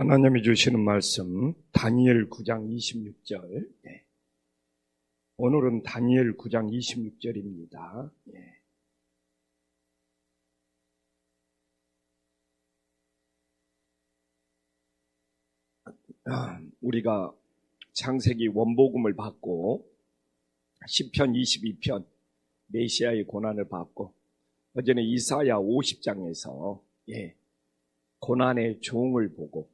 하나님이 주시는 말씀 다니엘 9장 26절. 오늘은 다니엘 9장 26절입니다. 우리가 창세기 원복음을 받고 시편 22편 메시아의 고난을 받고 어제는 이사야 50장에서 고난의 종을 보고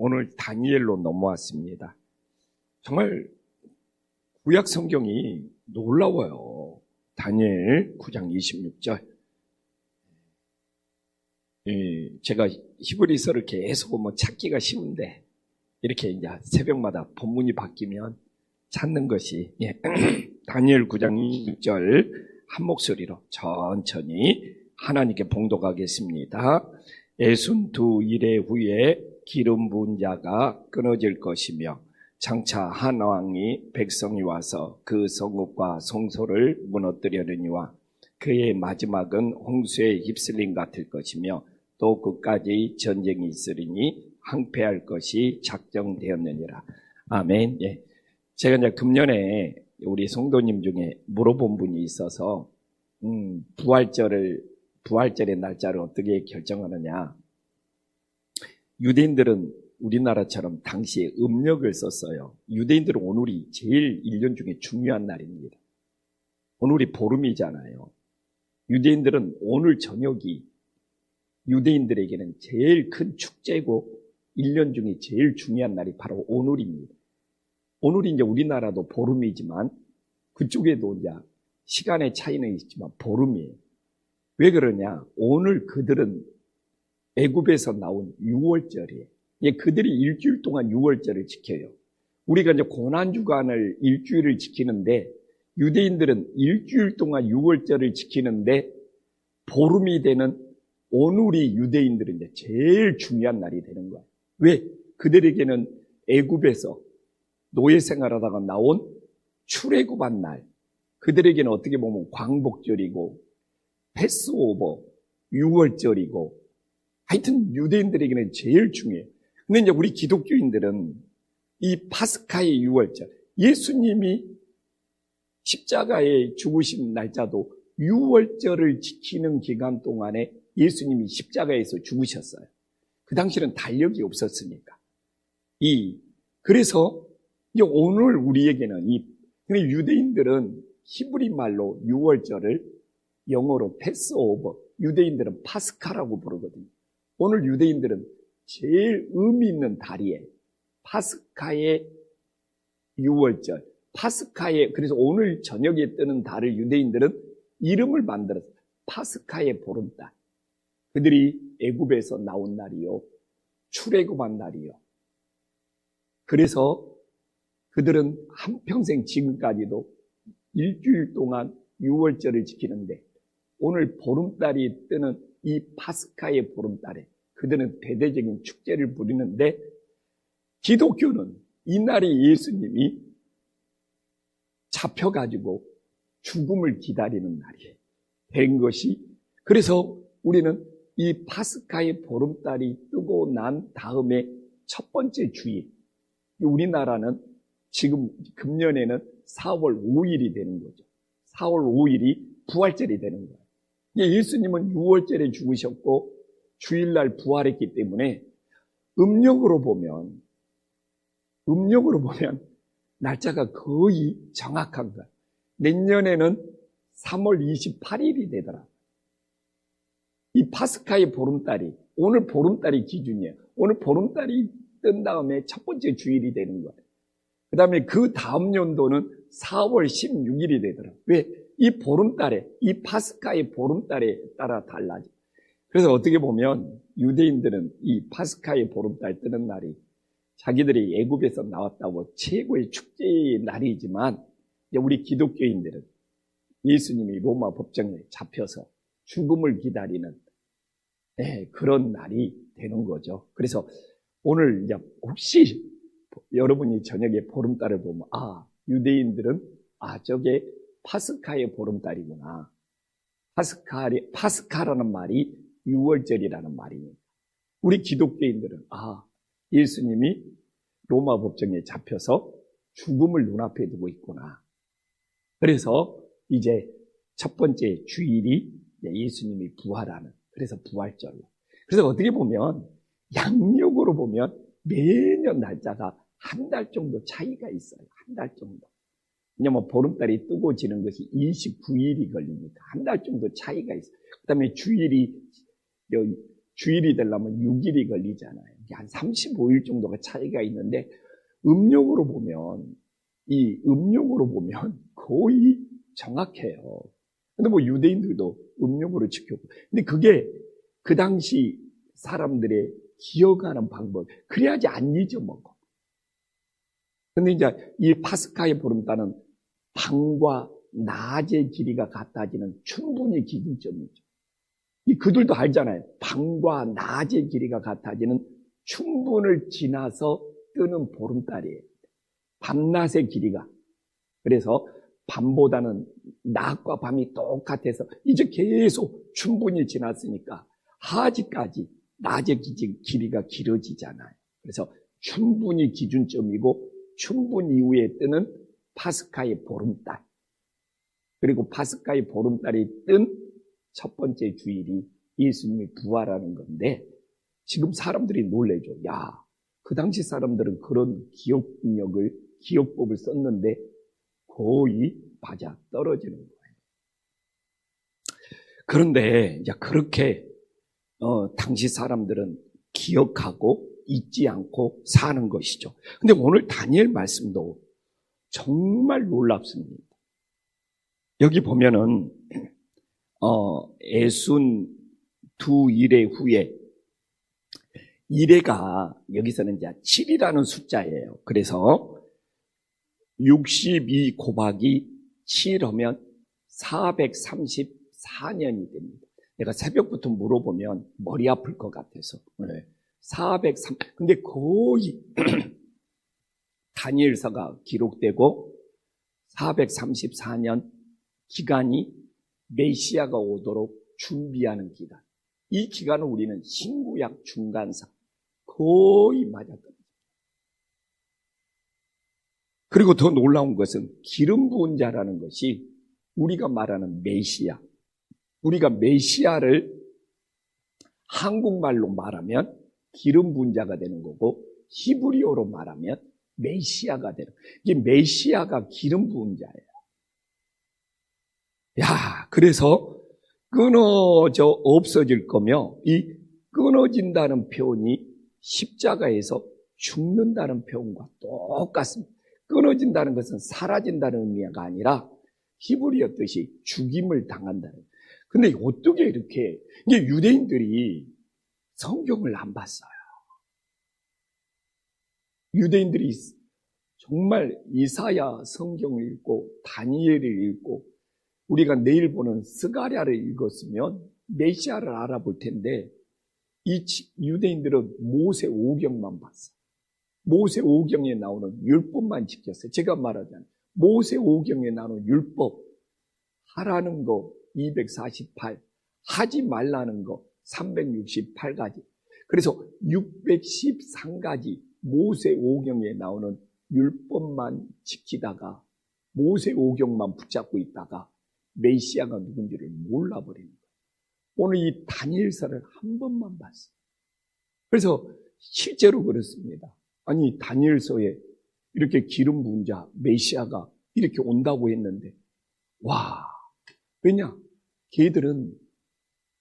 오늘 다니엘로 넘어왔습니다. 정말 구약 성경이 놀라워요. 다니엘 9장 26절. 제가 히브리서를 계속 찾기가 쉬운데 이렇게 이제 새벽마다 본문이 바뀌면 찾는 것이 다니엘 9장 26절 한 목소리로 천천히 하나님께 봉독하겠습니다. 애순 두 이래 후에 기름 부은 자가 끊어질 것이며 장차 한 왕이 백성이 와서 그 성읍과 성소를 무너뜨리려니와 그의 마지막은 홍수에 휩쓸림 같을 것이며 또 끝까지 전쟁이 있으리니 항폐할 것이 작정되었느니라. 아멘. 제가 이제 금년에 우리 성도님 중에 물어본 분이 있어서 부활절의 날짜를 어떻게 결정하느냐. 유대인들은 우리나라처럼 당시에 음력을 썼어요. 유대인들은 오늘이 제일 1년 중에 중요한 날입니다. 오늘이 보름이잖아요. 유대인들은 오늘 저녁이 유대인들에게는 제일 큰 축제고 1년 중에 제일 중요한 날이 바로 오늘입니다. 오늘이 이제 우리나라도 보름이지만 그쪽에도 이제 시간의 차이는 있지만 보름이에요. 왜 그러냐? 오늘 그들은 애굽에서 나온 6월절이에요. 그들이 일주일 동안 6월절을 지켜요. 우리가 이제 고난주간을 일주일을 지키는데 유대인들은 일주일 동안 6월절을 지키는데 보름이 되는 오늘이 유대인들은 이제 제일 중요한 날이 되는 거예요. 왜? 그들에게는 애굽에서 노예 생활하다가 나온 출애굽한 날, 그들에게는 어떻게 보면 광복절이고 패스오버, 6월절이고 하여튼 유대인들에게는 제일 중요해요. 근데 이제 우리 기독교인들은 이 파스카의 6월절, 예수님이 십자가에 죽으신 날짜도 6월절을 지키는 기간 동안에 예수님이 십자가에서 죽으셨어요. 그 당시에는 달력이 없었으니까. 그래서 오늘 우리에게는 근데 유대인들은 히브리 말로 6월절을 영어로 패스오버, 유대인들은 파스카라고 부르거든요. 오늘 유대인들은 제일 의미 있는 달이에요. 파스카의 6월절, 그래서 오늘 저녁에 뜨는 달을 유대인들은 이름을 만들었어요. 파스카의 보름달. 그들이 애굽에서 나온 날이요, 출애굽한 날이요. 그래서 그들은 한평생 지금까지도 일주일 동안 6월절을 지키는데 오늘 보름달이 뜨는 이 파스카의 보름달에 그들은 대대적인 축제를 부리는데 기독교는 이날이 예수님이 잡혀가지고 죽음을 기다리는 날이 된 것이, 그래서 우리는 이 파스카의 보름달이 뜨고 난 다음에 첫 번째 주일, 우리나라는 지금 금년에는 4월 5일이 되는 거죠. 4월 5일이 부활절이 되는 거예요. 예수님은 6월절에 죽으셨고 주일날 부활했기 때문에 음력으로 보면 날짜가 거의 정확한 거예요. 내년에는 3월 28일이 되더라. 이 파스카의 보름달이, 오늘 보름달이 기준이에요. 오늘 보름달이 뜬 다음에 첫 번째 주일이 되는 거예요. 그 다음에 그 다음 연도는 4월 16일이 되더라. 왜? 이 보름달에, 이 파스카의 보름달에 따라 달라져. 그래서 어떻게 보면 유대인들은 이 파스카의 보름달 뜨는 날이 자기들이 애굽에서 나왔다고 최고의 축제의 날이지만, 우리 기독교인들은 예수님이 로마 법정에 잡혀서 죽음을 기다리는 그런 날이 되는 거죠. 그래서 오늘 이제 혹시 여러분이 저녁에 보름달을 보면 유대인들은 저게 파스카의 보름달이구나. 파스카라는 말이 6월절이라는 말입니다. 우리 기독교인들은 예수님이 로마 법정에 잡혀서 죽음을 눈앞에 두고 있구나. 그래서 이제 첫 번째 주일이 예수님이 부활하는, 그래서 부활절로. 그래서 어떻게 보면 양력으로 보면 매년 날짜가 한 달 정도 차이가 있어요. 한 달 정도. 왜냐면 보름달이 뜨고 지는 것이 29일이 걸리니까 한 달 정도 차이가 있어요. 그 다음에 주일이 되려면 6일이 걸리잖아요. 한 35일 정도가 차이가 있는데, 음력으로 보면 거의 정확해요. 근데 뭐 유대인들도 음력으로 지켰고. 근데 그게 그 당시 사람들의 기억하는 방법. 그래야지 안 잊어먹어. 근데 이제 이 파스카의 보름달은 밤과 낮의 길이가 같아지는 충분히 기준점이죠. 그들도 알잖아요. 밤과 낮의 길이가 같아지는 충분을 지나서 뜨는 보름달이에요. 밤낮의 길이가. 그래서 밤보다는 낮과 밤이 똑같아서 이제 계속 충분히 지났으니까 하지까지 낮의 길이가 길어지잖아요. 그래서 충분히 기준점이고 춘분 이후에 뜨는 파스카의 보름달. 그리고 파스카의 보름달이 뜬 첫 번째 주일이 예수님이 부활하는 건데, 지금 사람들이 놀래죠. 야, 그 당시 사람들은 그런 기억법을 썼는데 거의 맞아 떨어지는 거예요. 그런데 이제 그렇게 당시 사람들은 기억하고 잊지 않고 사는 것이죠. 근데 오늘 다니엘 말씀도 정말 놀랍습니다. 여기 보면은 애순 두 일해 후에, 일해가 여기서는 이제 7이라는 숫자예요. 그래서 62 곱하기 7 하면 434년이 됩니다. 내가 새벽부터 물어보면 머리 아플 것 같아서. 403. 근데 거의 다니엘서가 기록되고 434년 기간이 메시아가 오도록 준비하는 기간. 이 기간을 우리는 신구약 중간사 거의 맞았거든요. 그리고 더 놀라운 것은 기름 부은 자라는 것이 우리가 말하는 메시아. 우리가 메시아를 한국말로 말하면 기름 부은 자가 되는 거고, 히브리어로 말하면 메시아가 되는 거예요. 이게 메시아가 기름 부은 자예요. 야, 그래서 끊어져 없어질 거며, 이 끊어진다는 표현이 십자가에서 죽는다는 표현과 똑같습니다. 끊어진다는 것은 사라진다는 의미가 아니라 히브리어 뜻이 죽임을 당한다는. 근데 어떻게 이렇게, 이게 유대인들이 성경을 안 봤어요. 유대인들이 정말 이사야 성경을 읽고 다니엘을 읽고 우리가 내일 보는 스가랴를 읽었으면 메시아를 알아볼 텐데, 이 유대인들은 모세 오경만 봤어요. 모세 오경에 나오는 율법만 지켰어요. 제가 말하잖아요. 모세 오경에 나오는 율법, 하라는 거 248, 하지 말라는 거 368가지. 그래서 613가지 모세 오경에 나오는 율법만 지키다가 모세 오경만 붙잡고 있다가 메시아가 누군지를 몰라버리는 거예요. 오늘 이 다니엘서를 한 번만 봤어요. 그래서 실제로 그렇습니다. 아니, 다니엘서에 이렇게 기름 부은 자 메시아가 이렇게 온다고 했는데, 와, 왜냐? 걔들은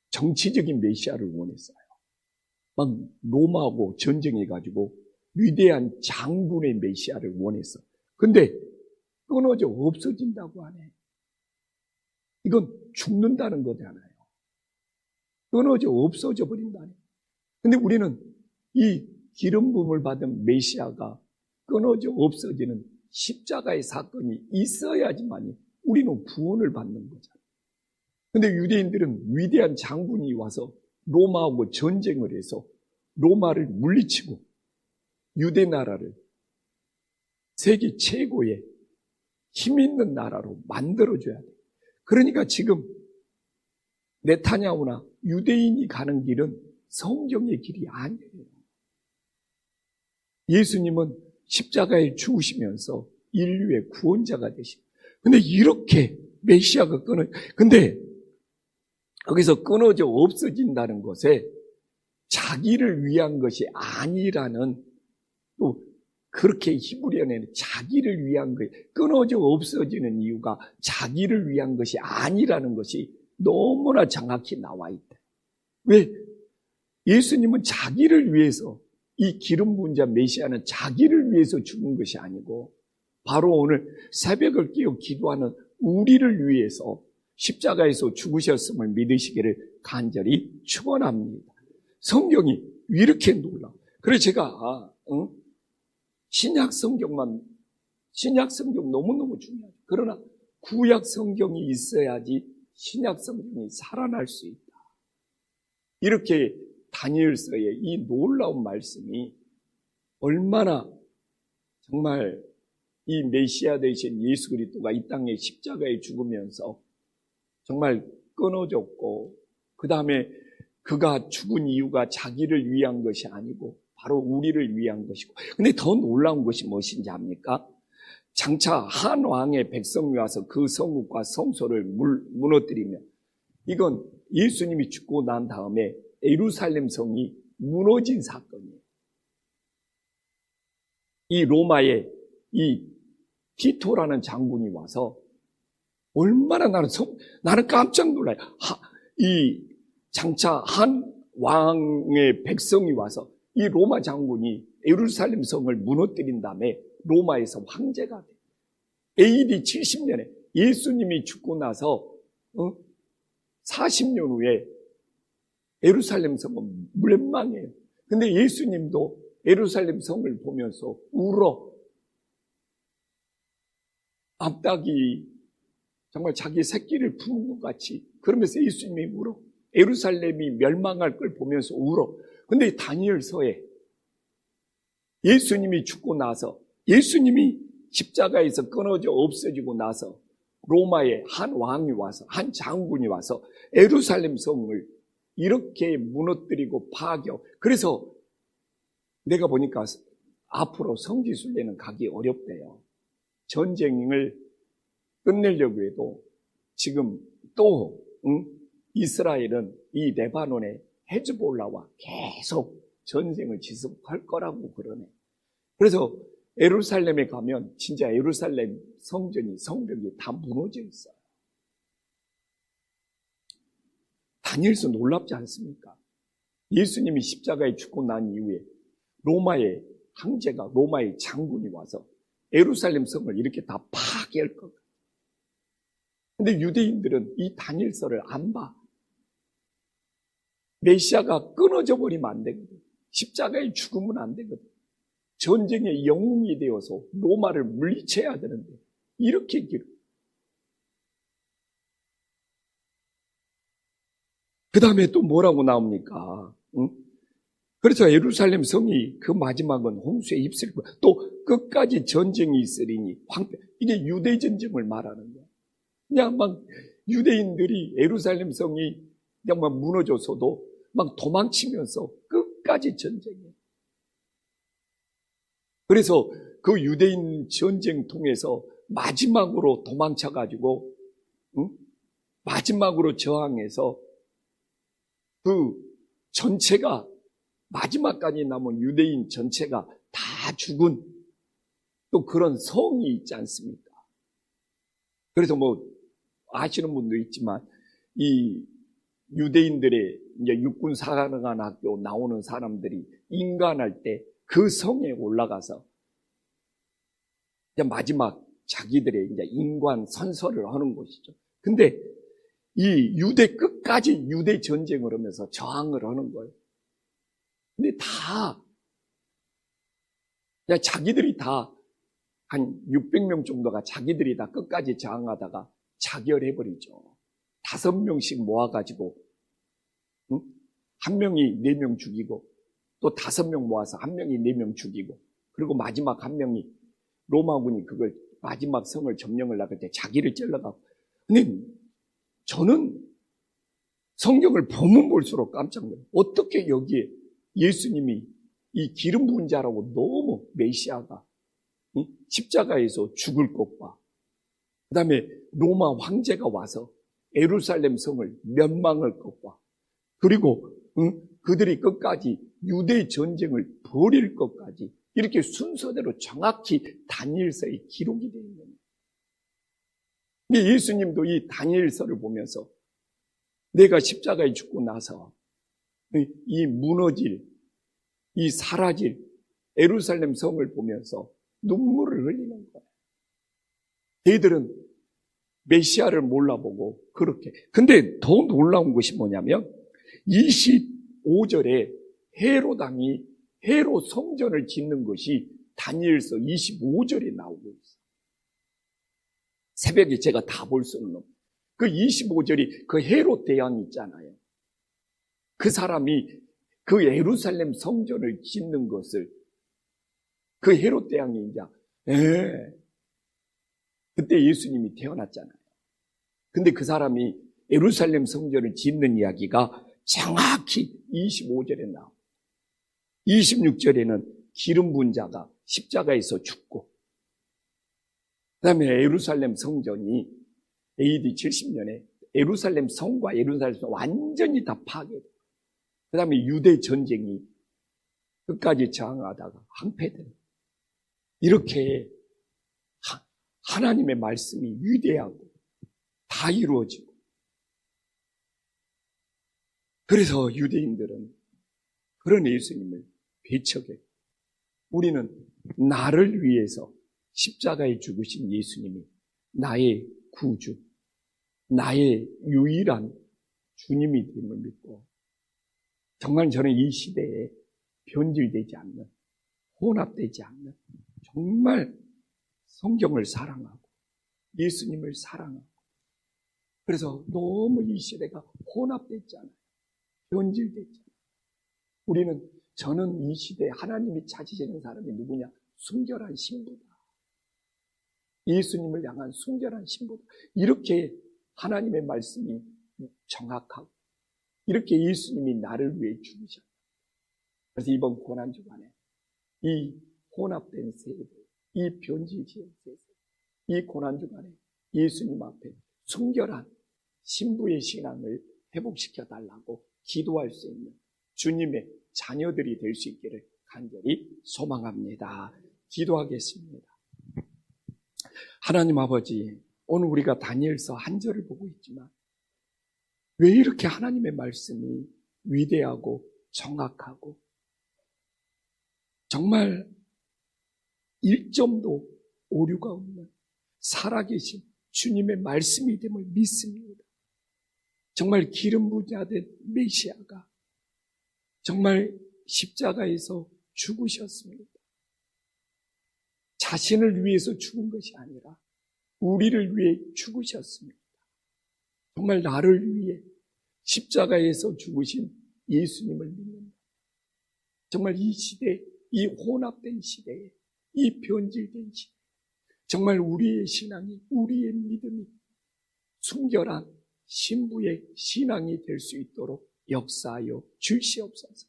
정치적인 메시아를 원했어요. 막 로마하고 전쟁해가지고 위대한 장군의 메시아를 원했어. 근데 끊어져 없어진다고 하네. 이건 죽는다는 거잖아요. 끊어져 없어져 버린다네. 근데 우리는 이 기름 부음을 받은 메시아가 끊어져 없어지는 십자가의 사건이 있어야지만 우리는 구원을 받는 거잖아요. 근데 유대인들은 위대한 장군이 와서 로마하고 전쟁을 해서 로마를 물리치고 유대 나라를 세계 최고의 힘 있는 나라로 만들어줘야 돼. 그러니까 지금 네타냐후나 유대인이 가는 길은 성경의 길이 아니에요. 예수님은 십자가에 죽으시면서 인류의 구원자가 되시고, 근데 이렇게 메시아가 근데 거기서 끊어져 없어진다는 것에 자기를 위한 것이 아니라는, 또 그렇게 히브리어에는 자기를 위한 거예요. 끊어져 없어지는 이유가 자기를 위한 것이 아니라는 것이 너무나 정확히 나와 있다. 왜? 예수님은 자기를 위해서, 이 기름 부은 자 메시아는 자기를 위해서 죽은 것이 아니고 바로 오늘 새벽을 깨어 기도하는 우리를 위해서 십자가에서 죽으셨음을 믿으시기를 간절히 축원합니다. 성경이 이렇게 놀라워. 그래서 제가 신약 성경 너무너무 중요해요. 그러나 구약 성경이 있어야지 신약 성경이 살아날 수 있다. 이렇게 다니엘서의 이 놀라운 말씀이 얼마나 정말 이 메시아 되신 예수 그리스도가 이 땅에 십자가에 죽으면서 정말 끊어졌고, 그 다음에 그가 죽은 이유가 자기를 위한 것이 아니고 바로 우리를 위한 것이고, 근데 더 놀라운 것이 무엇인지 압니까? 장차 한 왕의 백성이 와서 그 성읍과 성소를 무너뜨리며, 이건 예수님이 죽고 난 다음에 예루살렘 성이 무너진 사건이에요. 이 로마의 이 티토라는 장군이 와서 얼마나 나는 깜짝 놀라요. 이 장차 한 왕의 백성이 와서 이 로마 장군이 예루살렘 성을 무너뜨린 다음에 로마에서 황제가 돼. AD 70년에 예수님이 죽고 나서 40년 후에 예루살렘 성은 멸망해요. 근데 예수님도 예루살렘 성을 보면서 울어. 암탉이 정말 자기 새끼를 부는 것 같이, 그러면서 예수님이 울어. 예루살렘이 멸망할 걸 보면서 울어. 근데 다니엘서에 예수님이 죽고 나서, 예수님이 십자가에서 끊어져 없어지고 나서 로마의 한 왕이 와서, 한 장군이 와서 예루살렘 성을 이렇게 무너뜨리고 파괴. 그래서 내가 보니까 앞으로 성지순례는 가기 어렵대요. 전쟁을 끝내려고 해도 지금 또 이스라엘은 이 레바논의 헤즈볼라와 계속 전쟁을 지속할 거라고 그러네. 그래서 예루살렘에 가면 진짜 예루살렘 성전이, 성벽이 다 무너져 있어요. 다니엘서 놀랍지 않습니까? 예수님이 십자가에 죽고 난 이후에 로마의 황제가, 로마의 장군이 와서 예루살렘 성을 이렇게 다 파괴할 것 같아요. 근데 유대인들은 이 다니엘서를 안 봐. 메시아가 끊어져 버리면 안 되거든. 십자가에 죽으면 안 되거든. 전쟁의 영웅이 되어서 로마를 물리쳐야 되는데 이렇게 기록. 그 다음에 또 뭐라고 나옵니까? 그래서 예루살렘 성이 그 마지막은 홍수에 휩쓸 거야. 또 끝까지 전쟁이 있으리니 황폐. 이게 유대 전쟁을 말하는 거야. 그냥 막 유대인들이 예루살렘 성이 그냥 막 무너져서도 막 도망치면서 끝까지 전쟁이에요. 그래서 그 유대인 전쟁 통해서 마지막으로 도망쳐가지고 마지막으로 저항해서 그 전체가, 마지막까지 남은 유대인 전체가 다 죽은 또 그런 성이 있지 않습니까? 그래서 뭐 아시는 분도 있지만 이 유대인들의 이제 육군 사관학교 나오는 사람들이 인간할 때 그 성에 올라가서 이제 마지막 자기들의 이제 인관 선서를 하는 것이죠. 근데 이 유대 끝까지 유대 전쟁을 하면서 저항을 하는 거예요. 근데 다 그냥 자기들이 다 한 600명 정도가 자기들이 다 끝까지 저항하다가 자결해버리죠. 5명씩 모아가지고 한 명이 4명 죽이고 또 5명 모아서 한 명이 4명 죽이고, 그리고 마지막 한 명이 로마군이 그걸 마지막 성을 점령을 나갈 때 자기를 찔러가고. 근데 저는 성경을 보면 볼수록 깜짝 놀라요. 어떻게 여기에 예수님이 이 기름 부은 자라고 너무 메시아가 십자가에서 죽을 것과 그 다음에 로마 황제가 와서 예루살렘 성을 멸망할 것과 그리고 그들이 끝까지 유대 전쟁을 벌일 것까지 이렇게 순서대로 정확히 다니엘서에 기록이 되어 있는 거예요. 예수님도 이 다니엘서를 보면서 내가 십자가에 죽고 나서 이 무너질, 이 사라질 예루살렘 성을 보면서 눈물을 흘리는 거예요. 걔들은 메시아를 몰라보고 그렇게. 근데 더 놀라운 것이 뭐냐면 25절에 헤롯 왕이 헤롯 성전을 짓는 것이 다니엘서 25절에 나오고 있어요. 새벽에 제가 다 볼 수는 없어요. 그 25절이 그 헤롯 대왕 있잖아요. 그 사람이 그 예루살렘 성전을 짓는 것을 그 헤롯 대왕이 이제 그때 예수님이 태어났잖아요. 근데 그 사람이 예루살렘 성전을 짓는 이야기가 정확히 25절에 나와요. 26절에는 기름 부은 자가 십자가에서 죽고 그 다음에 예루살렘 성전이 AD 70년에 예루살렘 성과 예루살렘 성 완전히 다 파괴돼요. 그 다음에 유대 전쟁이 끝까지 저항하다가 항패돼요. 이렇게 하나님의 말씀이 위대하고 다 이루어지고 그래서 유대인들은 그런 예수님을 배척해. 우리는 나를 위해서 십자가에 죽으신 예수님이 나의 구주, 나의 유일한 주님이 됨을 믿고 정말 저는 이 시대에 변질되지 않는, 혼합되지 않는 정말 성경을 사랑하고 예수님을 사랑하고 그래서 너무 이 시대가 혼합됐잖아요. 변질됐잖아요. 저는 이 시대에 하나님이 찾으시는 사람이 누구냐? 순결한 신부다. 예수님을 향한 순결한 신부다. 이렇게 하나님의 말씀이 정확하고 이렇게 예수님이 나를 위해 죽으셨다. 그래서 이번 고난주간에 이 혼합된 세대, 이 변질지은 세대, 이 고난주간에 예수님 앞에 순결한 신부의 신앙을 회복시켜달라고 기도할 수 있는 주님의 자녀들이 될 수 있기를 간절히 소망합니다. 기도하겠습니다. 하나님 아버지, 오늘 우리가 다니엘서 한 절을 보고 있지만 왜 이렇게 하나님의 말씀이 위대하고 정확하고 정말 1점도 오류가 없는 살아계신 주님의 말씀이 됨을 믿습니다. 정말 기름 부은 자 된 메시아가 정말 십자가에서 죽으셨습니다. 자신을 위해서 죽은 것이 아니라 우리를 위해 죽으셨습니다. 정말 나를 위해 십자가에서 죽으신 예수님을 믿는다. 정말 이 시대, 이 혼합된 시대에, 이 변질된 시대에 정말 우리의 신앙이, 우리의 믿음이 순결한 신부의 신앙이 될 수 있도록 역사하여 주시옵소서.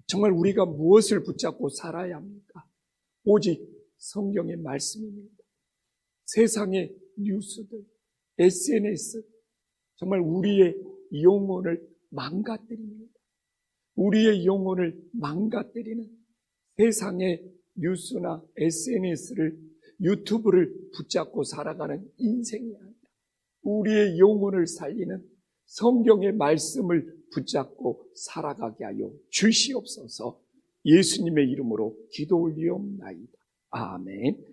정말 우리가 무엇을 붙잡고 살아야 합니까? 오직 성경의 말씀입니다. 세상의 뉴스들, SNS, 정말 우리의 영혼을 망가뜨립니다. 우리의 영혼을 망가뜨리는 세상의 뉴스나 SNS를, 유튜브를 붙잡고 살아가는 인생이 아니라 우리의 영혼을 살리는 성경의 말씀을 붙잡고 살아가게 하여 주시옵소서. 예수님의 이름으로 기도 올리옵나이다. 아멘.